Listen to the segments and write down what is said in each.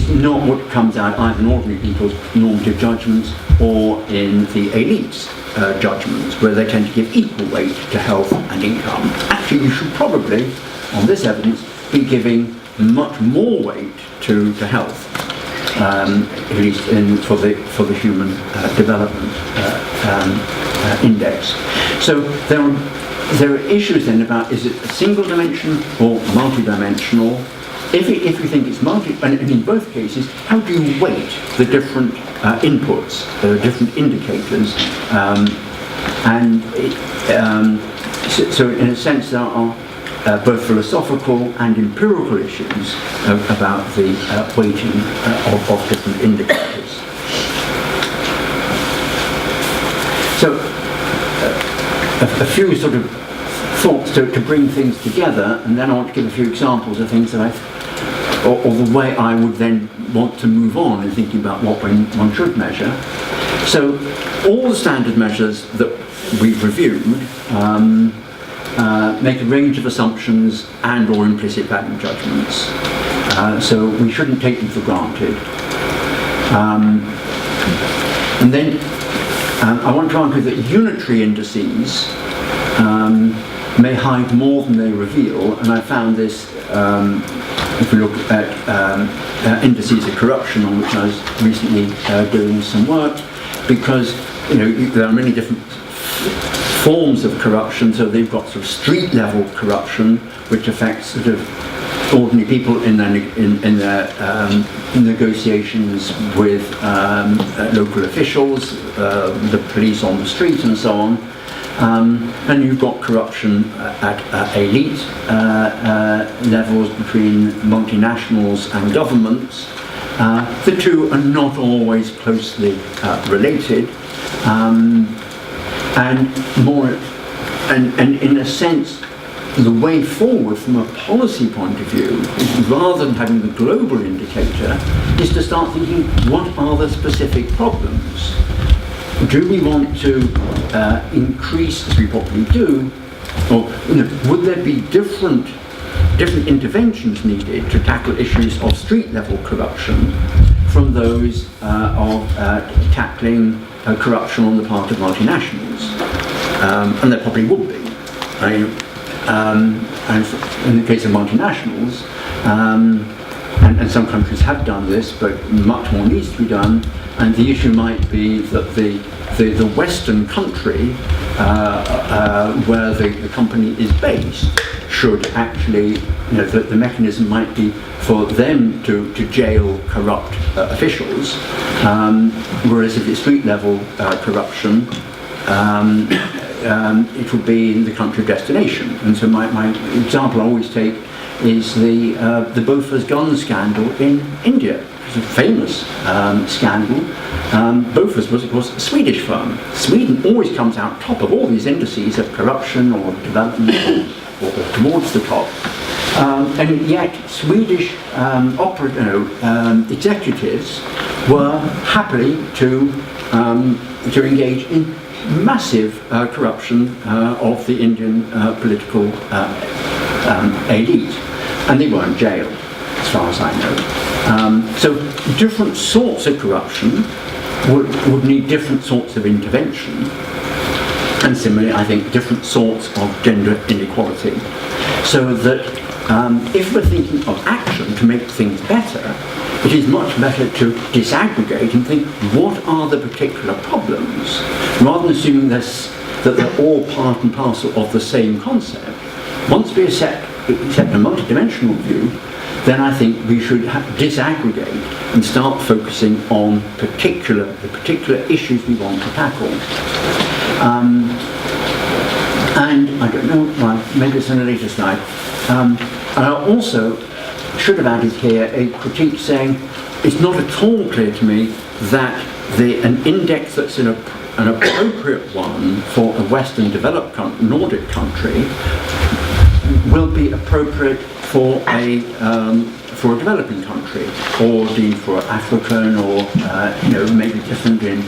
is not what comes out either in ordinary people's normative judgments or in the elites' judgments, where they tend to give equal weight to health and income. Actually, you should probably, on this evidence, be giving much more weight to health, at least for the Human Development Index. So there are issues then about, is it a single dimension or multidimensional? If we think it's and in both cases, how do you weight the different inputs, the different indicators? So in a sense, there are both philosophical and empirical issues about the weighting of different indicators. So a few sort of thoughts to bring things together, and then I want to give a few examples of things that or the way I would then want to move on in thinking about what one should measure. So all the standard measures that we've reviewed make a range of assumptions and or implicit value judgments. So we shouldn't take them for granted. And then I want to argue that unitary indices may hide more than they reveal, and I found this if we look at indices of corruption, on which I was recently doing some work, because there are many different forms of corruption. So they've got sort of street level corruption, which affects sort of ordinary people in their negotiations with local officials, the police on the street, and so on. And you've got corruption at elite levels between multinationals and governments. The two are not always closely related, and in a sense, the way forward from a policy point of view, rather than having the global indicator, is to start thinking, what are the specific problems? Do we want to increase, as we probably do, or would there be different interventions needed to tackle issues of street level corruption from those of tackling corruption on the part of multinationals? And there probably would be. And in the case of multinationals, and some countries have done this, but much more needs to be done. And the issue might be that the Western country where the company is based should actually, the mechanism might be for them to jail corrupt officials, whereas if it's street level corruption, it would be in the country of destination. And so my example I always take is the Bofors gun scandal in India. It's a famous scandal. Bofors was, of course, a Swedish firm. Sweden always comes out top of all these indices of corruption or development or towards the top. And yet Swedish executives were happy to engage in massive corruption of the Indian political elite, and they weren't jailed, as far as I know. So different sorts of corruption would need different sorts of intervention, and similarly, I think, different sorts of gender inequality. So that if we're thinking of action to make things better, it is much better to disaggregate and think, what are the particular problems, rather than assuming that they're all part and parcel of the same concept. Once we accept a multidimensional view, then I think we should disaggregate and start focusing on the particular issues we want to tackle. And I don't know, well, maybe it's on a later slide. And I also should have added here a critique saying it's not at all clear to me that an index that's an appropriate one for a Western developed Nordic country will be appropriate for a developing country, or indeed for African, or maybe different in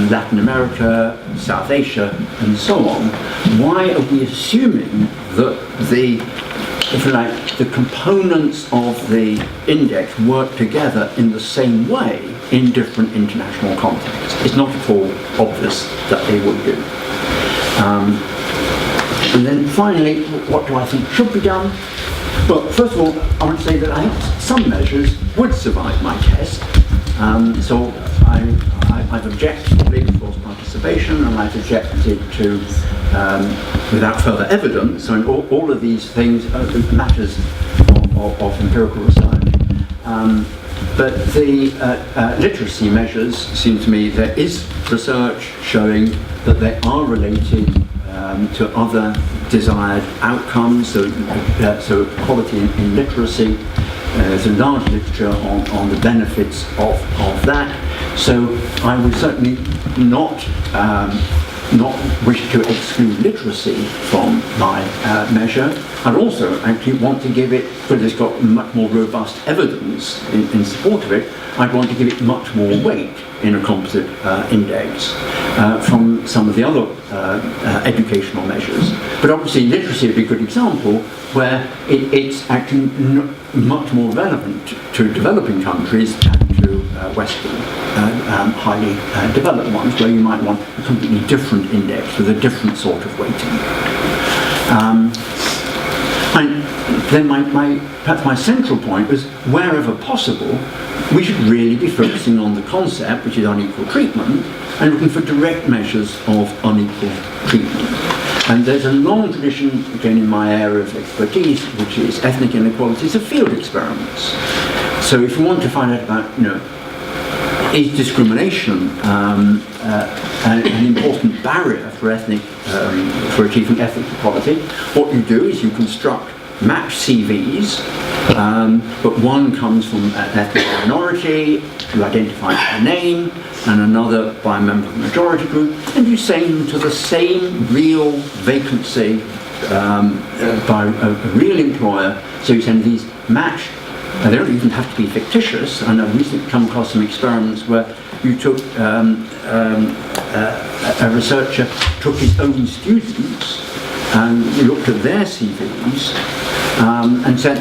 Latin America, South Asia, and so on. Why are we assuming that the if you like, the components of the index work together in the same way in different international contexts. It's not at all obvious that they would do. And then finally, what do I think should be done? Well, first of all, I want to say that I think some measures would survive my test. So I've objected to labor force participation, and I've objected to, without further evidence, so in all of these things, matters of empirical research. But the literacy measures seem to me there is research showing that they are related to other desired outcomes, so quality in literacy. There's a large literature on the benefits of that. So I would certainly not wish to exclude literacy from my measure. I'd also actually want to give it, because it's got much more robust evidence in support of it, I'd want to give it much more weight in a composite index from some of the other educational measures. But obviously literacy would be a good example where it's actually much more relevant to developing countries than to Western, highly developed ones, where you might want a completely different index with a different sort of weighting. And then perhaps my central point was, wherever possible, we should really be focusing on the concept, which is unequal treatment, and looking for direct measures of unequal treatment. And there's a long tradition, again in my area of expertise, which is ethnic inequalities of field experiments. So if you want to find out about, is discrimination an important barrier for for achieving ethnic equality, what you do is you construct matched CVs, but one comes from an ethnic minority, you identify a name, and another by a member of the majority group, and you send them to the same real vacancy by a real employer. So you send these matched, they don't even have to be fictitious, and I've recently come across some experiments where you took, a researcher took his own students and looked at their CVs and sent,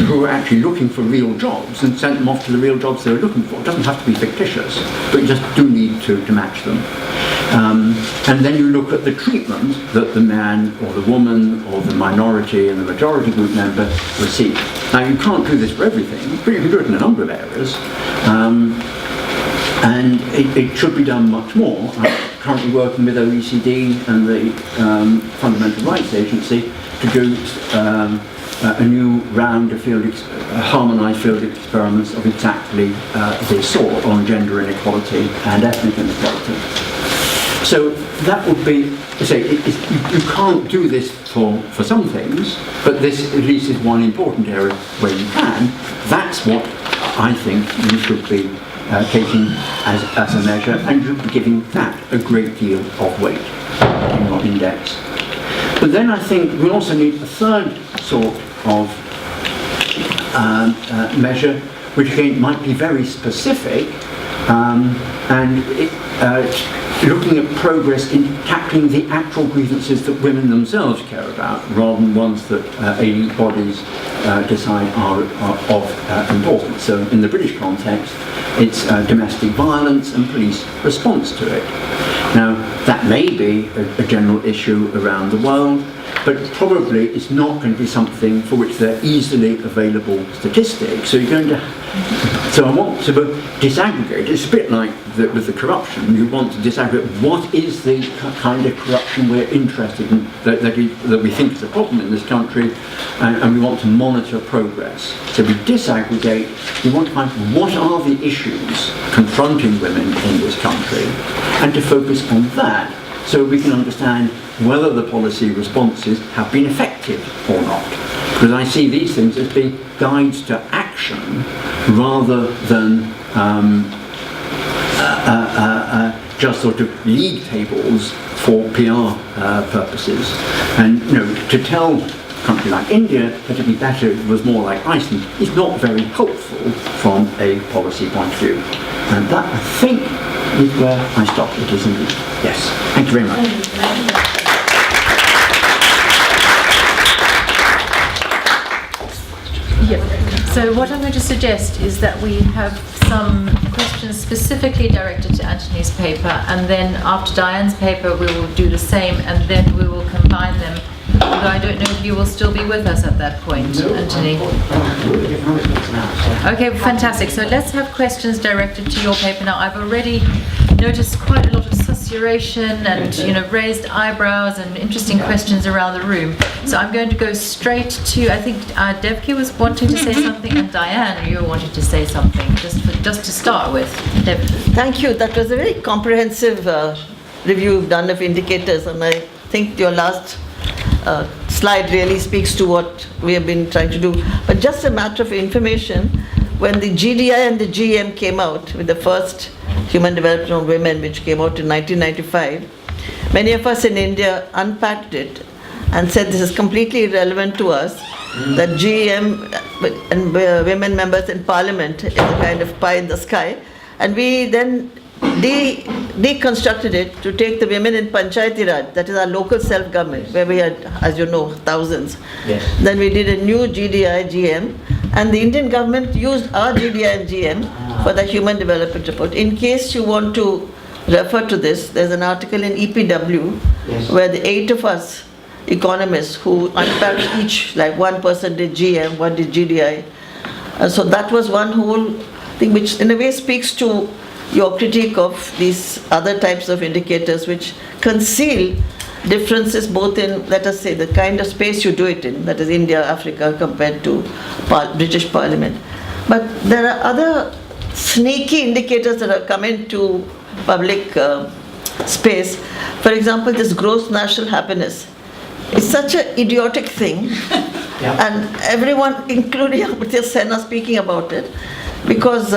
who were actually looking for real jobs, and sent them off to the real jobs they were looking for. It doesn't have to be fictitious, but you just do need to match them. And then you look at the treatment that the man or the woman or the minority and the majority group member receive. Now you can't do this for everything, but you can do it in a number of areas. And it should be done much more. I'm currently working with OECD and the Fundamental Rights Agency to do a new round of harmonised field experiments of exactly this sort on gender inequality and ethnic inequality. So that would be, you can't do this for some things, but this at least is one important area where you can. That's what I think you should be taking as a measure, and you should be giving that a great deal of weight in your index. But then I think we also need a third sort of measure, which again might be very specific, and looking at progress in tackling the actual grievances that women themselves care about, rather than ones that elite bodies decide are of importance. So in the British context, it's domestic violence and police response to it. Now, that may be a general issue around the world, but probably it's not going to be something for which there are easily available statistics. So you're going to, so I want to disaggregate. It's a bit like with the corruption. You want to disaggregate what is the kind of corruption we're interested in, that we think is a problem in this country, and we want to monitor progress. So we disaggregate. We want to find what are the issues confronting women in this country, and to focus on that, so we can understand whether the policy responses have been effective or not. Because I see these things as being guides to action rather than just sort of league tables for PR purposes. And to tell a country like India that it'd be better if it was more like Iceland is not very helpful from a policy point of view. And that, I think, is where I stop. It is indeed. Yes. Thank you very much. So what I'm going to suggest is that we have some questions specifically directed to Anthony's paper, and then after Diane's paper we will do the same, and then we will combine them. Although I don't know if you will still be with us at that point, Anthony. Okay, fantastic. So let's have questions directed to your paper now. I've already noticed quite a lot of susurration and raised eyebrows and interesting questions around the room. So I'm going to go straight to, I think Devki was wanting to say something, and Diane, you wanted to say something, just to start with. Devki. Thank you. That was a very comprehensive review you've done of indicators, and I think your last slide really speaks to what we have been trying to do. But just a matter of information, when the GDI and the GM came out with the first Human Development of Women, which came out in 1995, many of us in India unpacked it and said this is completely irrelevant to us, that GM and women members in parliament is a kind of pie in the sky. And we then deconstructed it to take the women in Panchayati Raj, that is our local self-government, where we had, as you know, thousands. Yes. Then we did a new GDI, GM, and the Indian government used our GDI and GM for the Human Development Report. In case you want to refer to this, there's an article in EPW where the 8 of us economists who unpacked each, like one person did GM, one did GDI. So that was one whole thing which in a way speaks to your critique of these other types of indicators which conceal differences both in, let us say, the kind of space you do it in, that is India, Africa, compared to British Parliament. But there are other sneaky indicators that have come into public space. For example, this gross national happiness. It's such an idiotic thing, and everyone, including Amartya Sen, are speaking about it, because